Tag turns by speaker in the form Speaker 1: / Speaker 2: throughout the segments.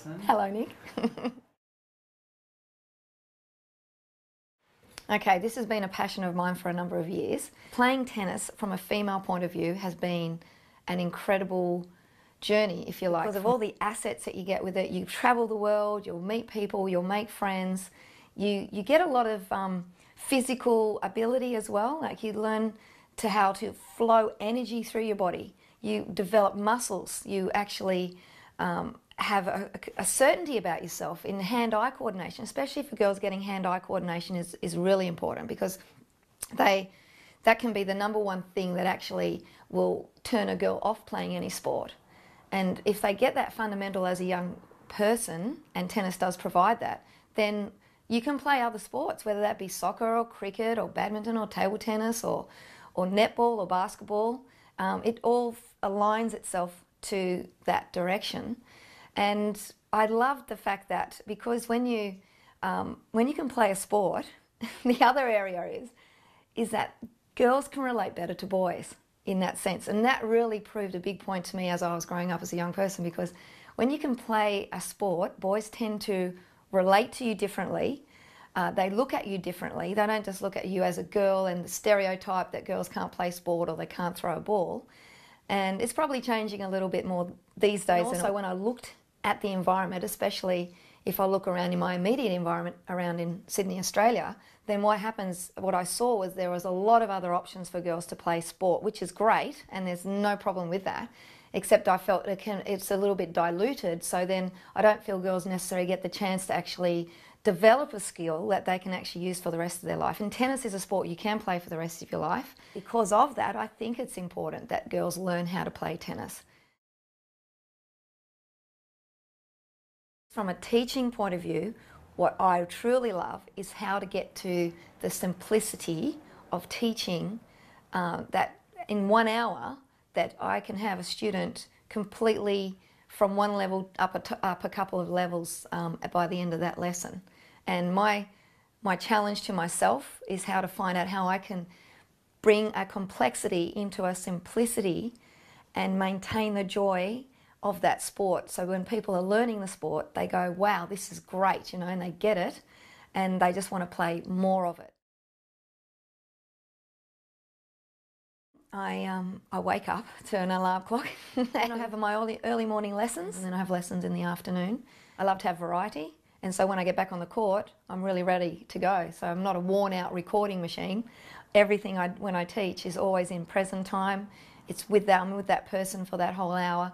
Speaker 1: Alison.
Speaker 2: Hello, Nick. Okay, this has been a passion of mine for a number of years. Playing tennis from a female point of view has been an incredible journey, if you like. Because of all the assets that you get with it, you travel the world, you'll meet people, you'll make friends. You get a lot of physical ability as well. Like you learn how to flow energy through your body. You develop muscles. You actually have a certainty about yourself in hand-eye coordination, especially for girls. Getting hand-eye coordination is really important because that can be the number one thing that actually will turn a girl off playing any sport. And if they get that fundamental as a young person, and tennis does provide that, then you can play other sports, whether that be soccer or cricket or badminton or table tennis or netball or basketball. It all aligns itself to that direction. And I love the fact that because when you can play a sport, the other area is that girls can relate better to boys in that sense. And that really proved a big point to me as I was growing up as a young person, because when you can play a sport, boys tend to relate to you differently. They look at you differently. They don't just look at you as a girl and the stereotype that girls can't play sport or they can't throw a ball. And it's probably changing a little bit more these days. And also when I looked at the environment, especially if I look around in my immediate environment around in Sydney, Australia, then what I saw was there was a lot of other options for girls to play sport, which is great, and there's no problem with that, except I felt it's a little bit diluted, so then I don't feel girls necessarily get the chance to actually develop a skill that they can actually use for the rest of their life. And tennis is a sport you can play for the rest of your life. Because of that, I think it's important that girls learn how to play tennis. From a teaching point of view, what I truly love is how to get to the simplicity of teaching that in 1 hour that I can have a student completely from one level up a couple of levels by the end of that lesson. And my challenge to myself is how to find out how I can bring a complexity into a simplicity and maintain the joy of that sport. So when people are learning the sport, they go, wow, this is great, and they get it and they just want to play more of it. I wake up to an alarm clock and I have my early morning lessons, and then I have lessons in the afternoon. I love to have variety, and so when I get back on the court, I'm really ready to go. So I'm not a worn-out recording machine. Everything when I teach is always in present time. I'm with that person for that whole hour,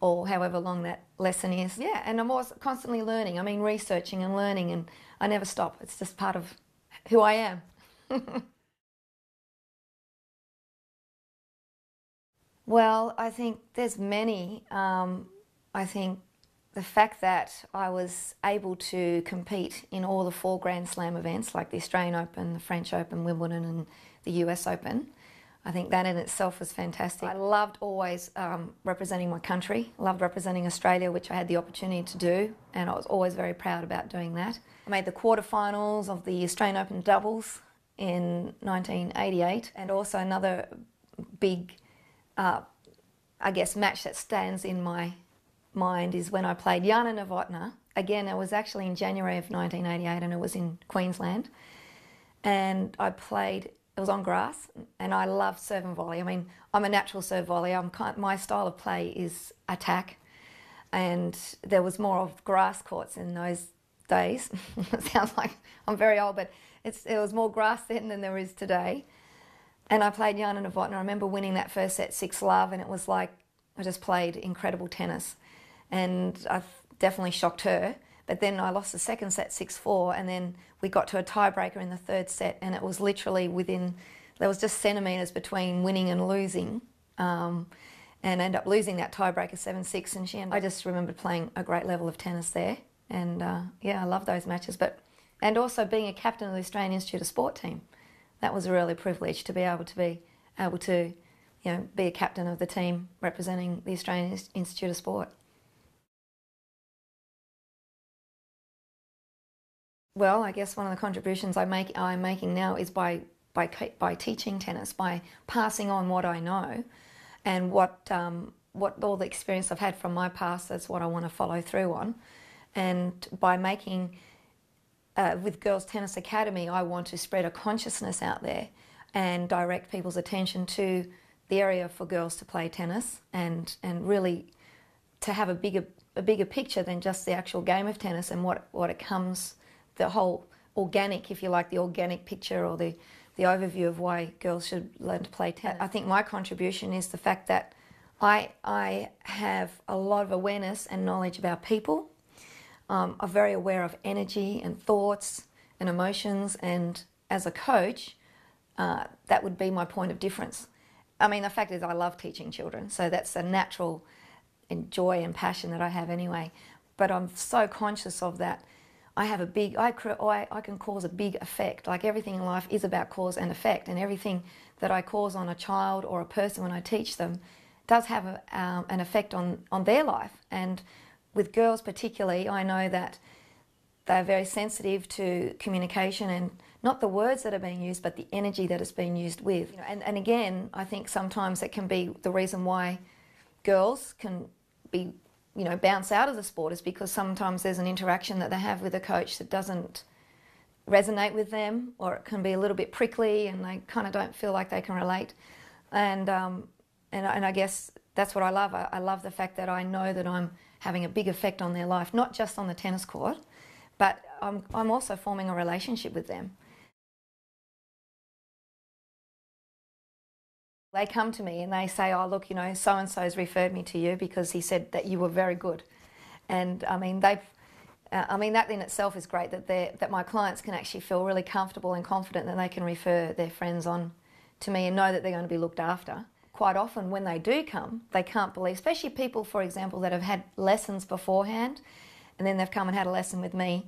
Speaker 2: or however long that lesson is. Yeah, and I'm always constantly learning. I mean, researching and learning, and I never stop. It's just part of who I am. Well, I think there's many. I think the fact that I was able to compete in all the 4 Grand Slam events, like the Australian Open, the French Open, Wimbledon and the US Open, I think that in itself was fantastic. I loved always representing my country, loved representing Australia, which I had the opportunity to do, and I was always very proud about doing that. I made the quarterfinals of the Australian Open doubles in 1988, and also another big, match that stands in my mind is when I played Jana Novotna. Again, it was actually in January of 1988, and it was in Queensland, and it was on grass, and I love serve and volley. I mean, I'm a natural serve volley. My style of play is attack, and there was more of grass courts in those days. It sounds like I'm very old, but it was more grass then than there is today. And I played Jana Novotna. I remember winning that first set 6-love, and it was like I just played incredible tennis, and I definitely shocked her. But then I lost the second set 6-4, and then we got to a tiebreaker in the third set, and it was literally there was just centimetres between winning and losing, and ended up losing that tiebreaker 7-6, and I just remembered playing a great level of tennis there, and I love those matches. And also being a captain of the Australian Institute of Sport team, that was a really privilege to be able to be a captain of the team representing the Australian Institute of Sport. Well, I guess one of the contributions I'm making now is by teaching tennis, by passing on what I know, and what all the experience I've had from my past. That's what I want to follow through on, And by making, with Girls Tennis Academy, I want to spread a consciousness out there and direct people's attention to the area for girls to play tennis, and really to have a bigger picture than just the actual game of tennis and what it comes, the whole organic, if you like, the organic picture or the overview of why girls should learn to play tennis. I think my contribution is the fact that I have a lot of awareness and knowledge about people. I'm very aware of energy and thoughts and emotions, and as a coach, that would be my point of difference. I mean, the fact is I love teaching children, so that's a natural joy and passion that I have anyway. But I'm so conscious of that. I have I can cause a big effect. Like everything in life is about cause and effect, and everything that I cause on a child or a person when I teach them does have an effect on their life. And with girls particularly, I know that they're very sensitive to communication, and not the words that are being used, but the energy that is being used with. And again, I think sometimes that can be the reason why girls can be, bounce out of the sport, is because sometimes there's an interaction that they have with a coach that doesn't resonate with them, or it can be a little bit prickly and they kind of don't feel like they can relate. And I guess that's what I love. I love the fact that I know that I'm having a big effect on their life, not just on the tennis court, but I'm also forming a relationship with them. They come to me and they say, oh, look, so-and-so's referred me to you because he said that you were very good. And I mean, that in itself is great, that my clients can actually feel really comfortable and confident that they can refer their friends on to me and know that they're going to be looked after. Quite often when they do come, they can't believe, especially people, for example, that have had lessons beforehand and then they've come and had a lesson with me.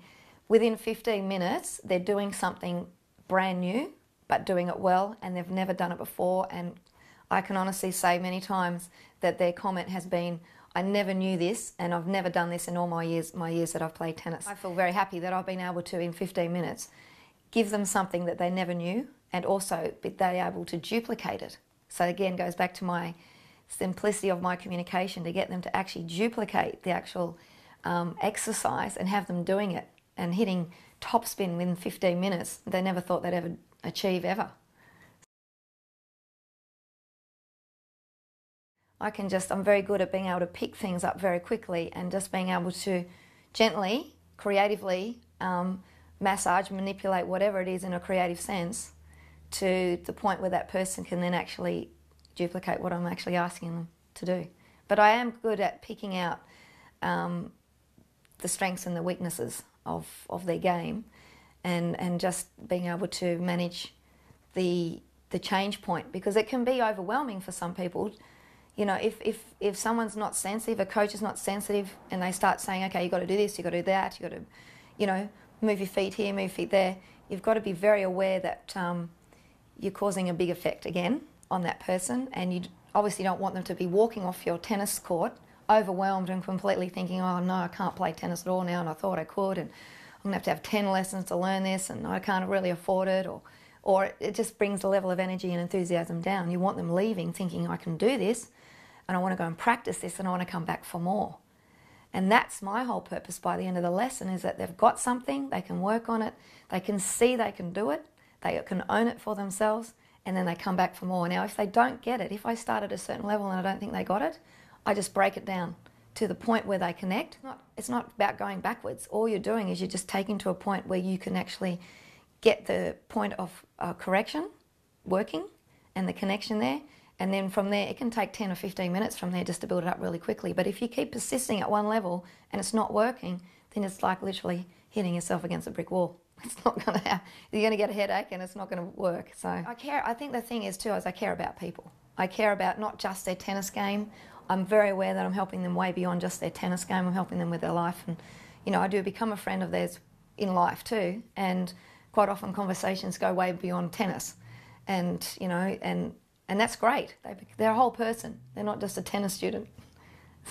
Speaker 2: Within 15 minutes, they're doing something brand new, but doing it well, and they've never done it before. And I can honestly say many times that their comment has been, I never knew this, and I've never done this in all my years that I've played tennis. I feel very happy that I've been able to, in 15 minutes, give them something that they never knew, and also they're able to duplicate it. So again, goes back to my simplicity of my communication, to get them to actually duplicate the actual exercise and have them doing it and hitting topspin within 15 minutes. They never thought they'd ever achieve ever. I'm very good at being able to pick things up very quickly and just being able to gently, creatively massage, manipulate whatever it is in a creative sense to the point where that person can then actually duplicate what I'm actually asking them to do. But I am good at picking out the strengths and the weaknesses of their game, and just being able to manage the change point, because it can be overwhelming for some people. If someone's not sensitive, a coach is not sensitive, and they start saying, okay, you've got to do this, you've got to do that, you've got to, move your feet here, move your feet there, you've got to be very aware that you're causing a big effect again on that person, and you obviously don't want them to be walking off your tennis court overwhelmed and completely thinking, oh no, I can't play tennis at all now, and I thought I could, and I'm going to have 10 lessons to learn this, and I can't really afford it, or it just brings the level of energy and enthusiasm down. You want them leaving thinking, I can do this, and I want to go and practice this, and I want to come back for more. And that's my whole purpose by the end of the lesson, is that they've got something, they can work on it, they can see they can do it, they can own it for themselves, and then they come back for more. Now, if they don't get it, if I start at a certain level and I don't think they got it, I just break it down to the point where they connect. It's not about going backwards. All you're doing is you're just taking to a point where you can actually get the point of correction working and the connection there. And then from there, it can take 10 or 15 minutes from there just to build it up really quickly. But if you keep persisting at one level and it's not working, then it's like literally hitting yourself against a brick wall. It's not going to happen. You're going to get a headache and it's not going to work. So I think the thing is too, is I care about people. I care about not just their tennis game. I'm very aware that I'm helping them way beyond just their tennis game. I'm helping them with their life. And, I do become a friend of theirs in life too. And quite often conversations go way beyond tennis. And, and that's great. They're a whole person. They're not just a tennis student.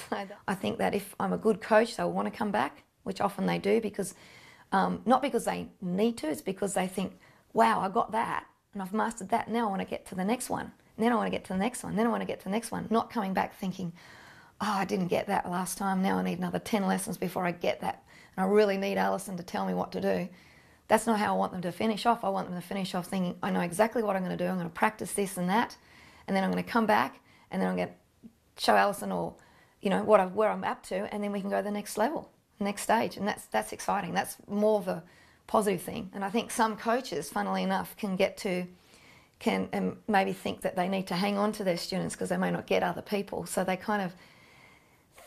Speaker 2: So I think that if I'm a good coach, they'll want to come back, which often they do, because not because they need to, it's because they think, wow, I got that and I've mastered that. Now I want to get to the next one. And then I want to get to the next one. Then I want to get to the next one. Not coming back thinking, oh, I didn't get that last time, now I need another 10 lessons before I get that, and I really need Alison to tell me what to do. That's not how I want them to finish off. I want them to finish off thinking, I know exactly what I'm going to do, I'm going to practice this and that, and then I'm going to come back, and then I'm going to show Alison, or where I'm up to, and then we can go to the next level, next stage, and that's exciting. That's more of a positive thing. And I think some coaches, funnily enough, can maybe think that they need to hang on to their students because they may not get other people, so they kind of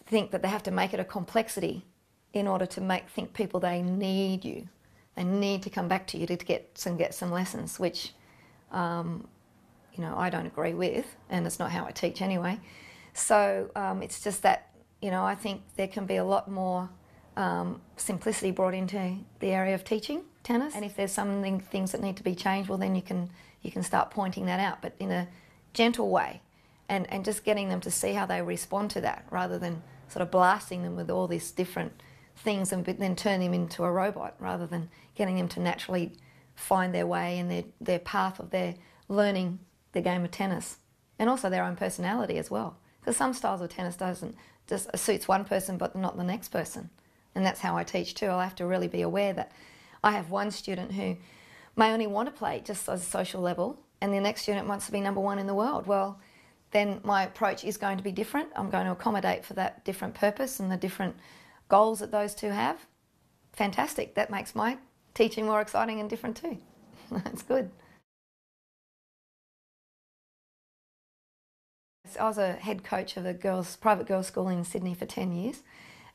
Speaker 2: think that they have to make it a complexity in order to think people they need you. They need to come back to you to get some lessons, which I don't agree with, and it's not how I teach anyway. So it's just that, I think there can be a lot more simplicity brought into the area of teaching tennis. And if there's things that need to be changed, well, then you can start pointing that out, but in a gentle way, and just getting them to see how they respond to that, rather than sort of blasting them with all these different things and then turn them into a robot, rather than getting them to naturally find their way and their path of their learning the game of tennis, and also their own personality as well. Because some styles of tennis just suits one person but not the next person. And that's how I teach too. I'll have to really be aware that I have one student who may only want to play just as a social level, and the next student wants to be number one in the world. Well, then my approach is going to be different. I'm going to accommodate for that different purpose and the different goals that those two have. Fantastic. That makes my teaching more exciting and different too. That's good. I was a head coach of a private girls' school in Sydney for 10 years,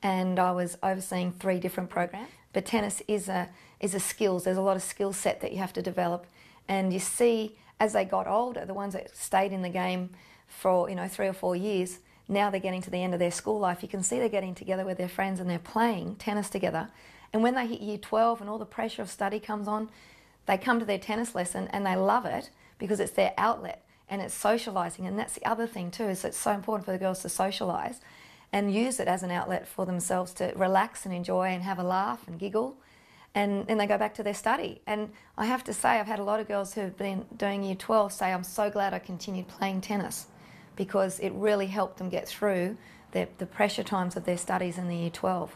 Speaker 2: and I was overseeing 3 different programs. But tennis is a skills. There's a lot of skill set that you have to develop, and you see as they got older, the ones that stayed in the game for 3 or 4 years, now they're getting to the end of their school life. You can see they're getting together with their friends and they're playing tennis together. And when they hit year 12 and all the pressure of study comes on, they come to their tennis lesson and they love it because it's their outlet. And it's socialising, and that's the other thing too, is it's so important for the girls to socialise and use it as an outlet for themselves to relax and enjoy and have a laugh and giggle, and then they go back to their study. And I have to say, I've had a lot of girls who've been doing year 12 say, I'm so glad I continued playing tennis, because it really helped them get through the pressure times of their studies in the year 12.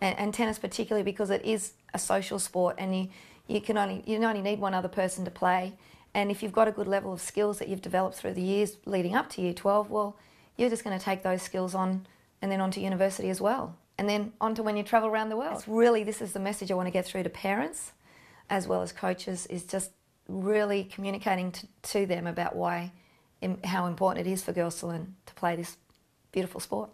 Speaker 2: And tennis particularly, because it is a social sport, and you only need one other person to play. And if you've got a good level of skills that you've developed through the years leading up to year 12, well, you're just going to take those skills on and then on to university as well. And then on to when you travel around the world. This is the message I want to get through to parents as well as coaches, is just really communicating to them about how important it is for girls to learn to play this beautiful sport.